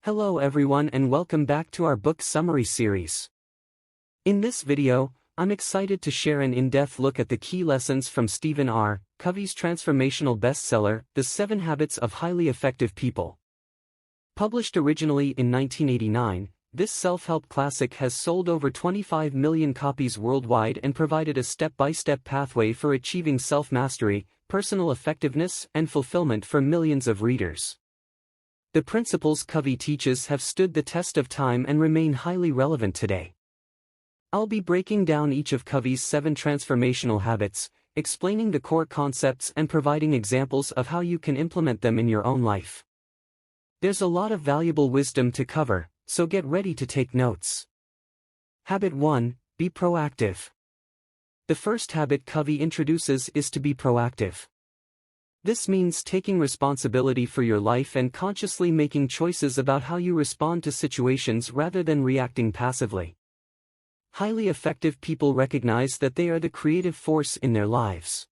Hello everyone and welcome back to our book summary series. In this video, I'm excited to share an in-depth look at the key lessons from Stephen Covey's transformational bestseller, The 7 Habits of Highly Effective People. Published originally in 1989, this self-help classic has sold over 25 million copies worldwide and provided a step-by-step pathway for achieving self-mastery, personal effectiveness, and fulfillment for millions of readers. The principles Covey teaches have stood the test of time and remain highly relevant today. I'll be breaking down each of Covey's 7 transformational habits, explaining the core concepts and providing examples of how you can implement them in your own life. There's a lot of valuable wisdom to cover, so get ready to take notes. Habit 1: Be proactive. The first habit Covey introduces is to be proactive. This means taking responsibility for your life and consciously making choices about how you respond to situations rather than reacting passively. Highly effective people recognize that they are the creative force in their lives.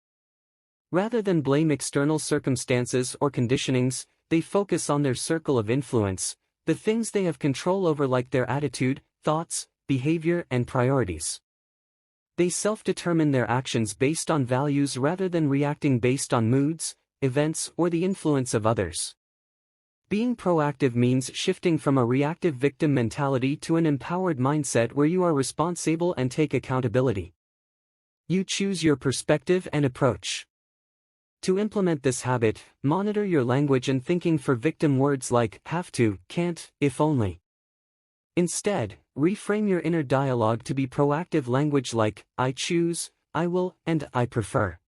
Rather than blame external circumstances or conditionings, they focus on their circle of influence, the things they have control over, like their attitude, thoughts, behavior, and priorities. They self-determine their actions based on values rather than reacting based on moods, events, or the influence of others. Being proactive means shifting from a reactive victim mentality to an empowered mindset where you are responsible and take accountability. You choose your perspective and approach. To implement this habit, monitor your language and thinking for victim words like have to, can't, if only. Instead, reframe your inner dialogue to be proactive language like I choose, I will, and I prefer.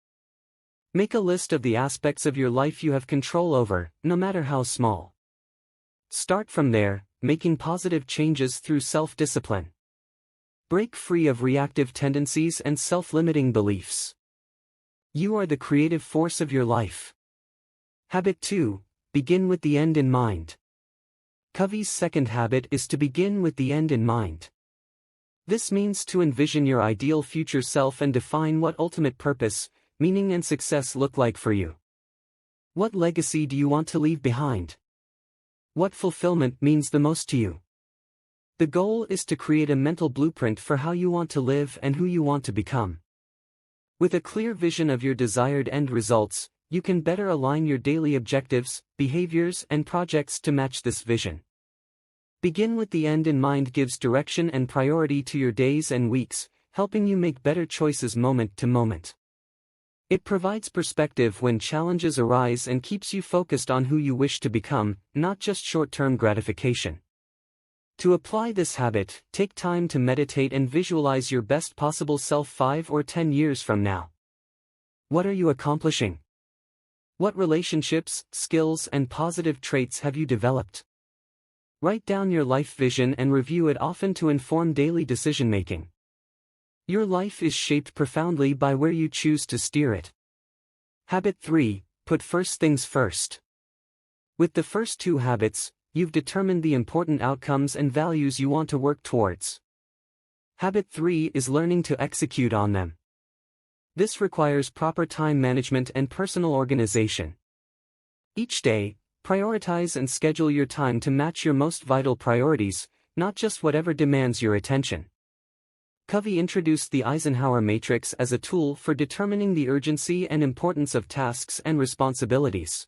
Make a list of the aspects of your life you have control over, no matter how small. Start from there, making positive changes through self-discipline. Break free of reactive tendencies and self-limiting beliefs. You are the creative force of your life. Habit 2: Begin with the end in mind. Covey's second habit is to begin with the end in mind. This means to envision your ideal future self and define what ultimate purpose, meaning, and success look like for you. What legacy do you want to leave behind? What fulfillment means the most to you? The goal is to create a mental blueprint for how you want to live and who you want to become. With a clear vision of your desired end results, you can better align your daily objectives, behaviors, and projects to match this vision. Begin with the end in mind gives direction and priority to your days and weeks, helping you make better choices moment to moment. It provides perspective when challenges arise and keeps you focused on who you wish to become, not just short-term gratification. To apply this habit, take time to meditate and visualize your best possible self 5 or 10 years from now. What are you accomplishing? What relationships, skills, and positive traits have you developed? Write down your life vision and review it often to inform daily decision-making. Your life is shaped profoundly by where you choose to steer it. Habit 3: Put first things first. With the first 2 habits, you've determined the important outcomes and values you want to work towards. Habit 3 is learning to execute on them. This requires proper time management and personal organization. Each day, prioritize and schedule your time to match your most vital priorities, not just whatever demands your attention. Covey introduced the Eisenhower matrix as a tool for determining the urgency and importance of tasks and responsibilities.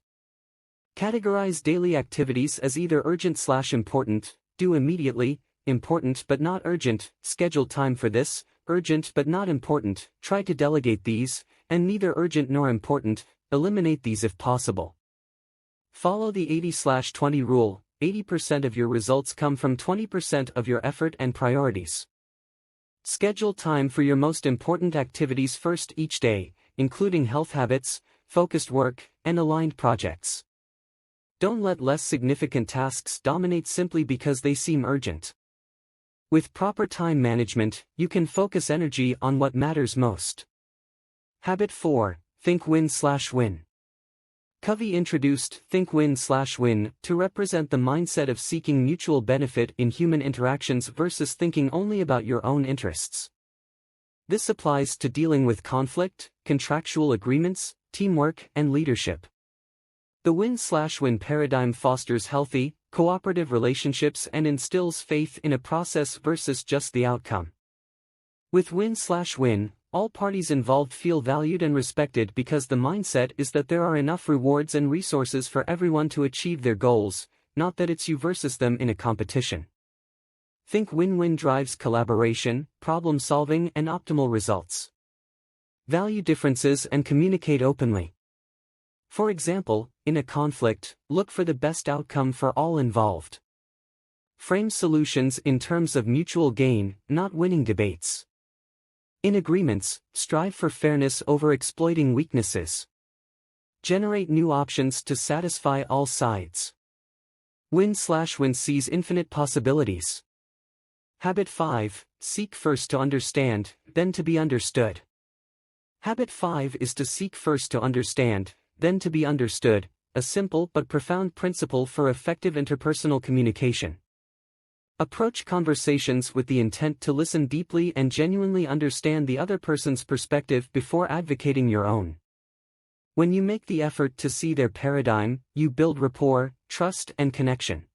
Categorize daily activities as either urgent/important, do immediately, important but not urgent, schedule time for this, urgent but not important, try to delegate these, and neither urgent nor important, eliminate these if possible. Follow the 80/20 rule, 80% of your results come from 20% of your effort and priorities. Schedule time for your most important activities first each day, including health habits, focused work, and aligned projects. Don't let less significant tasks dominate simply because they seem urgent. With proper time management, you can focus energy on what matters most. Habit 4: Think win/win. Covey introduced Think win/win to represent the mindset of seeking mutual benefit in human interactions versus thinking only about your own interests. This applies to dealing with conflict, contractual agreements, teamwork, and leadership. The win/win paradigm fosters healthy, cooperative relationships, and instills faith in a process versus just the outcome. With win/win, all parties involved feel valued and respected because the mindset is that there are enough rewards and resources for everyone to achieve their goals, not that it's you versus them in a competition. Think win-win drives collaboration, problem-solving, and optimal results. Value differences and communicate openly. For example, in a conflict, look for the best outcome for all involved. Frame solutions in terms of mutual gain, not winning debates. In agreements, strive for fairness over exploiting weaknesses. Generate new options to satisfy all sides. Win/win sees infinite possibilities. Habit 5, seek first to understand, then to be understood. Habit 5 is to seek first to understand, then to be understood, a simple but profound principle for effective interpersonal communication. Approach conversations with the intent to listen deeply and genuinely understand the other person's perspective before advocating your own. When you make the effort to see their paradigm, you build rapport, trust, and connection.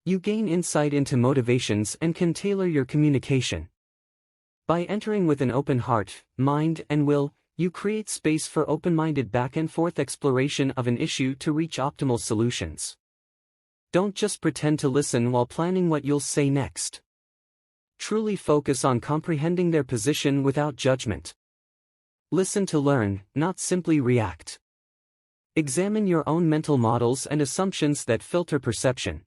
You gain insight into motivations and can tailor your communication. By entering with an open heart, mind, and will, you create space for open-minded back-and-forth exploration of an issue to reach optimal solutions. Don't just pretend to listen while planning what you'll say next. Truly focus on comprehending their position without judgment. Listen to learn, not simply react. Examine your own mental models and assumptions that filter perception.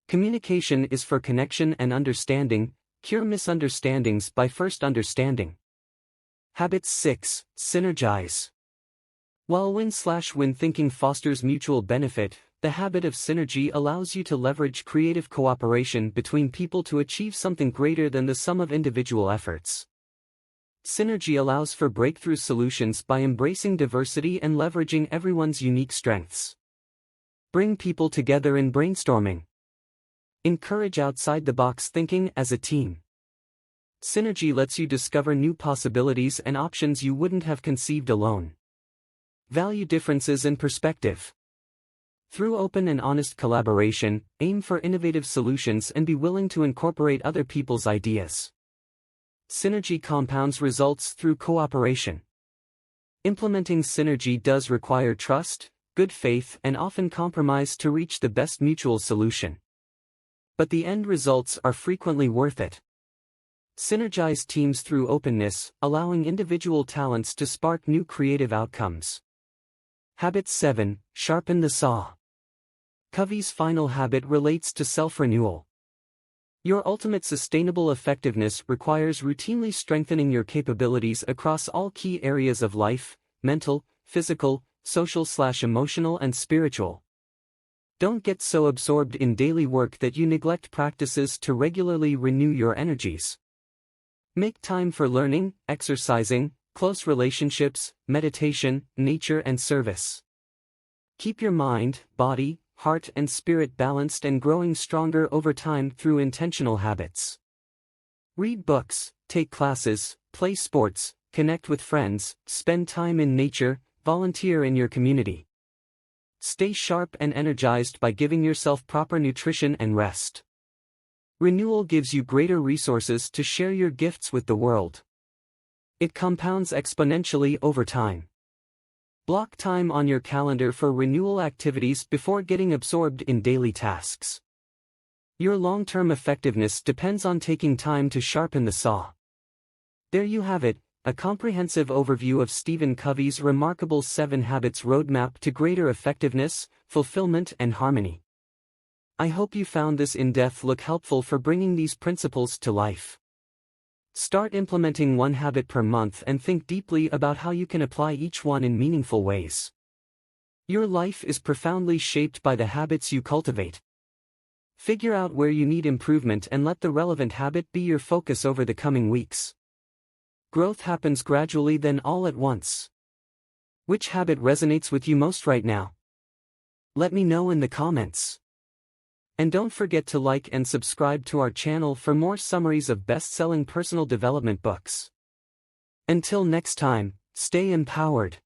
Communication is for connection and understanding. Cure misunderstandings by first understanding. Habit 6, synergize. While win/win thinking fosters mutual benefit, the habit of synergy allows you to leverage creative cooperation between people to achieve something greater than the sum of individual efforts. Synergy allows for breakthrough solutions by embracing diversity and leveraging everyone's unique strengths. Bring people together in brainstorming. Encourage outside-the-box thinking as a team. Synergy lets you discover new possibilities and options you wouldn't have conceived alone. Value differences in perspective. Through open and honest collaboration, aim for innovative solutions and be willing to incorporate other people's ideas. Synergy compounds results through cooperation. Implementing synergy does require trust, good faith, and often compromise to reach the best mutual solution. But the end results are frequently worth it. Synergize teams through openness, allowing individual talents to spark new creative outcomes. Habit 7, sharpen the saw. Covey's final habit relates to self-renewal. Your ultimate sustainable effectiveness requires routinely strengthening your capabilities across all key areas of life: mental, physical, social/emotional, and spiritual. Don't get so absorbed in daily work that you neglect practices to regularly renew your energies. Make time for learning, exercising, close relationships, meditation, nature, and service. Keep your mind, body, heart, and spirit balanced and growing stronger over time through intentional habits. Read books, take classes, play sports, connect with friends, spend time in nature, volunteer in your community. Stay sharp and energized by giving yourself proper nutrition and rest. Renewal gives you greater resources to share your gifts with the world. It compounds exponentially over time. Block time on your calendar for renewal activities before getting absorbed in daily tasks. Your long-term effectiveness depends on taking time to sharpen the saw. There you have it, a comprehensive overview of Stephen Covey's remarkable 7 Habits Roadmap to greater effectiveness, fulfillment, and harmony. I hope you found this in-depth look helpful for bringing these principles to life. Start implementing one habit per month and think deeply about how you can apply each one in meaningful ways. Your life is profoundly shaped by the habits you cultivate. Figure out where you need improvement and let the relevant habit be your focus over the coming weeks. Growth happens gradually, then all at once. Which habit resonates with you most right now? Let me know in the comments. And don't forget to like and subscribe to our channel for more summaries of best-selling personal development books. Until next time, stay empowered.